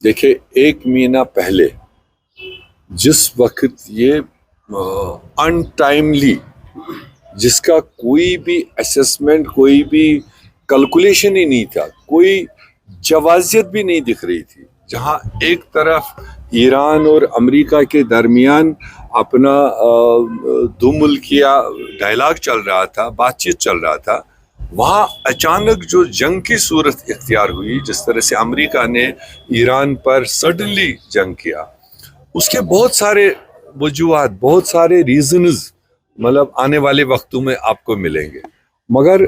देखिए, 1 महीना पहले जिस वक्त ये अनटाइमली, जिसका कोई भी असेसमेंट, कोई भी कैलकुलेशन ही नहीं था, कोई जवाजियत भी नहीं दिख रही थी, जहां एक तरफ ईरान और अमेरिका के दरमियान अपना दो मुल्किया डायलॉग चल रहा था, बातचीत चल रहा था, वहाँ अचानक जो जंग की सूरत इख्तियार हुई, जिस तरह से अमेरिका ने ईरान पर सडनली जंग किया, उसके बहुत सारे वजूहात, बहुत सारे रीजंस मतलब आने वाले वक्तों में आपको मिलेंगे। मगर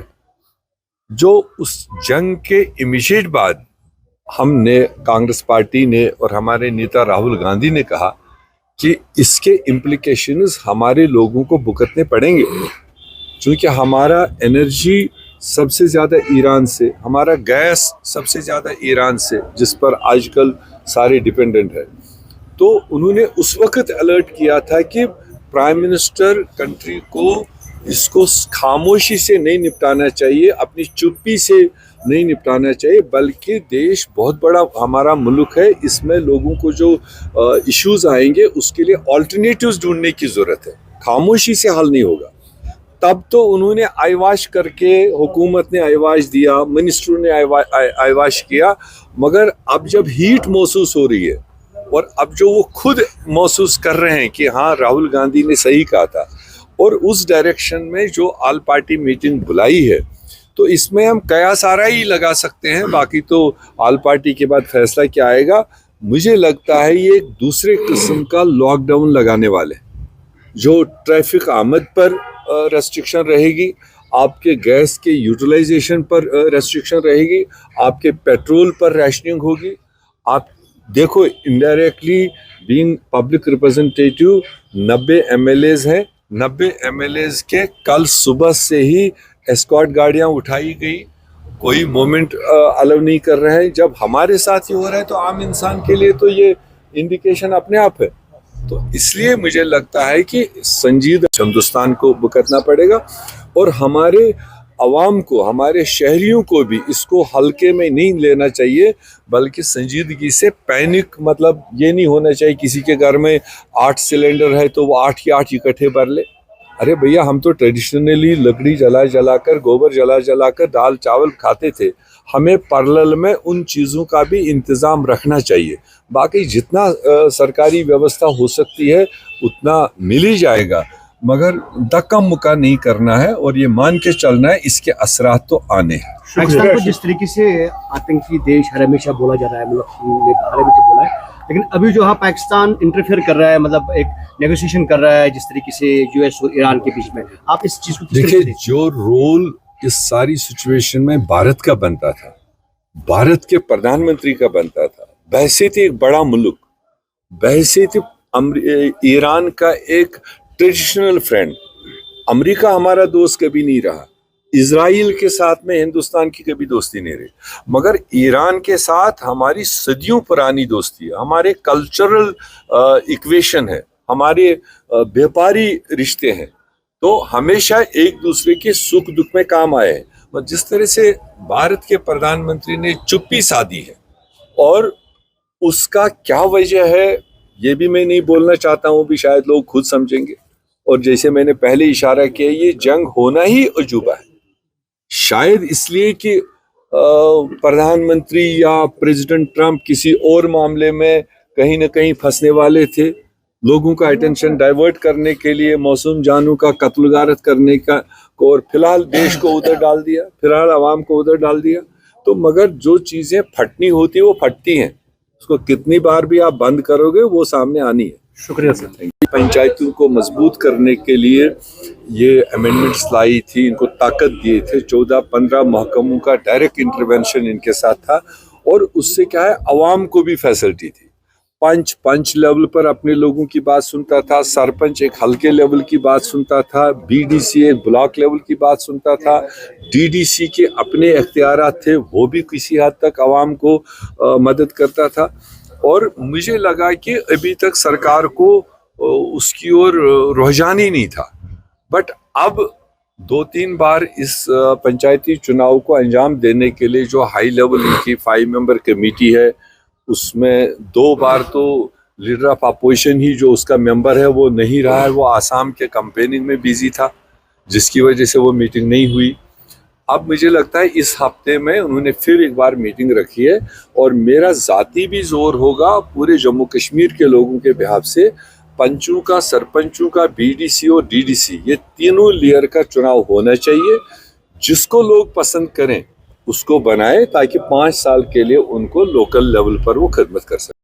जो उस जंग के इमीडिएट बाद हमने, कांग्रेस पार्टी ने और हमारे नेता राहुल गांधी ने कहा कि इसके इम्प्लीकेशंस हमारे लोगों को भुगतने पड़ेंगे, क्योंकि हमारा एनर्जी सबसे ज़्यादा ईरान से, हमारा गैस सबसे ज़्यादा ईरान से, जिस पर आजकल सारे डिपेंडेंट है। तो उन्होंने उस वक्त अलर्ट किया था कि प्राइम मिनिस्टर कंट्री को इसको खामोशी से नहीं निपटाना चाहिए, अपनी चुप्पी से नहीं निपटाना चाहिए, बल्कि देश बहुत बड़ा हमारा मुल्क है, इसमें लोगों को जो इश्यूज आएंगे उसके लिए ऑल्टरनेटिव्स ढूंढने की ज़रूरत है, खामोशी से हल नहीं होगा। तब तो उन्होंने आइवाश करके, हुकूमत ने आइवाश दिया, मिनिस्टरों ने आइवाश किया, मगर अब जब हीट महसूस हो रही है और अब जो वो खुद महसूस कर रहे हैं कि हाँ, राहुल गांधी ने सही कहा था, और उस डायरेक्शन में जो ऑल पार्टी मीटिंग बुलाई है, तो इसमें हम कया सारा ही लगा सकते हैं, बाकी तो ऑल पार्टी के बाद फैसला क्या आएगा। मुझे लगता है ये एक दूसरे किस्म का लॉकडाउन लगाने वाले, जो ट्रैफिक आमद पर रेस्ट्रिक्शन रहेगी, आपके गैस के यूटिलाइजेशन पर रेस्ट्रिक्शन रहेगी, आपके पेट्रोल पर रैशनिंग होगी। आप देखो, indirectly being public representative 90 MLAs हैं, 90 MLAs के कल सुबह से ही एस्कॉर्ट गाड़ियां उठाई गई, कोई मोमेंट अलाउ नहीं कर रहे हैं। जब हमारे साथ ही हो रहा है तो आम इंसान के लिए तो ये इंडिकेशन अपने आप है। तो इसलिए मुझे लगता है कि संजीदा हिंदुस्तान को भुगतना पड़ेगा, और हमारे अवाम को, हमारे शहरियों को भी इसको हल्के में नहीं लेना चाहिए, बल्कि संजीदगी से। पैनिक मतलब ये नहीं होना चाहिए किसी के घर में 8 सिलेंडर है तो वो 8 ही 8 इकट्ठे भर ले। अरे भैया, हम तो ट्रेडिशनली लकड़ी जलाकर, गोबर जलाकर दाल चावल खाते थे, हमें पैरेलल में उन चीज़ों का भी इंतज़ाम रखना चाहिए। बाकी जितना सरकारी व्यवस्था हो सकती है उतना मिल ही जाएगा, मगर धक्का मुक्का नहीं करना है और ये मान के चलना है इसके असरात तो आने हैं। पाकिस्तान को जिस तरीके से आतंकी देश हमेशा बोला जा रहा है, मतलब हमेशा बोला है, लेकिन अभी जो है पाकिस्तान इंटरफेयर कर रहा है, मतलब एक नेगोशिएशन कर रहा है जिस तरीके से यूएस और ईरान के बीच में। आप इस चीज को देखिए, जो रोल इस सारी सिचुएशन में भारत का बनता था, भारत के प्रधानमंत्री का बनता था, बहसीत एक बड़ा मुल्क, बहसीत ईरान का एक ट्रेडिशनल फ्रेंड। अमेरिका हमारा दोस्त कभी नहीं रहा, इजराइल के साथ में हिंदुस्तान की कभी दोस्ती नहीं रही, मगर ईरान के साथ हमारी सदियों पुरानी दोस्ती है, हमारे कल्चरल इक्वेशन है, हमारे व्यापारी रिश्ते हैं, तो हमेशा एक दूसरे के सुख दुख में काम आए हैं। जिस तरह से भारत के प्रधानमंत्री ने चुप्पी साधी है, और उसका क्या वजह है ये भी मैं नहीं बोलना चाहता हूँ, भी शायद लोग खुद समझेंगे। और जैसे मैंने पहले इशारा किया, ये जंग होना ही अजूबा है, शायद इसलिए कि प्रधानमंत्री या प्रेसिडेंट ट्रंप किसी और मामले में कहीं ना कहीं फंसने वाले थे, लोगों का अटेंशन डाइवर्ट करने के लिए, मौसूम जानों का कत्ल गारत करने का, और फिलहाल देश को उधर डाल दिया, फिलहाल आवाम को उधर डाल दिया। तो मगर जो चीज़ें फटनी होती है वो फटती हैं, उसको कितनी बार भी आप बंद करोगे वो सामने आनी है। शुक्रिया सर। पंचायतों को मजबूत करने के लिए ये अमेंडमेंट्स लाई थी, इनको ताकत दिए थे, 14-15 महकमों का डायरेक्ट इंटरवेंशन इनके साथ था, और उससे क्या है, अवाम को भी फैसिलिटी थी। पंच लेवल पर अपने लोगों की बात सुनता था, सरपंच एक हल्के लेवल की बात सुनता था, BDC एक ब्लॉक लेवल की बात सुनता था, DDC के अपने इख्तियारात थे, वो भी किसी हद तक अवाम को मदद करता था। और मुझे लगा कि अभी तक सरकार को उसकी ओर रुझान ही नहीं था, बट अब 2-3 बार इस पंचायती चुनाव को अंजाम देने के लिए जो हाई लेवल की 5 मेंबर कमेटी है, उसमें 2 बार तो लीडर ऑफ अपोजिशन ही जो उसका मेंबर है वो नहीं रहा है, वो आसाम के कैंपेनिंग में बिजी था, जिसकी वजह से वो मीटिंग नहीं हुई। अब मुझे लगता है इस हफ्ते में उन्होंने फिर एक बार मीटिंग रखी है और मेरा ज़ाती भी जोर होगा पूरे जम्मू कश्मीर के लोगों के बिहाफ से, पंचों का, सरपंचों का, बीडीसी और डीडीसी, ये तीनों लेयर का चुनाव होना चाहिए। जिसको लोग पसंद करें उसको बनाए ताकि 5 साल के लिए उनको लोकल लेवल पर वो खिदमत कर सकें।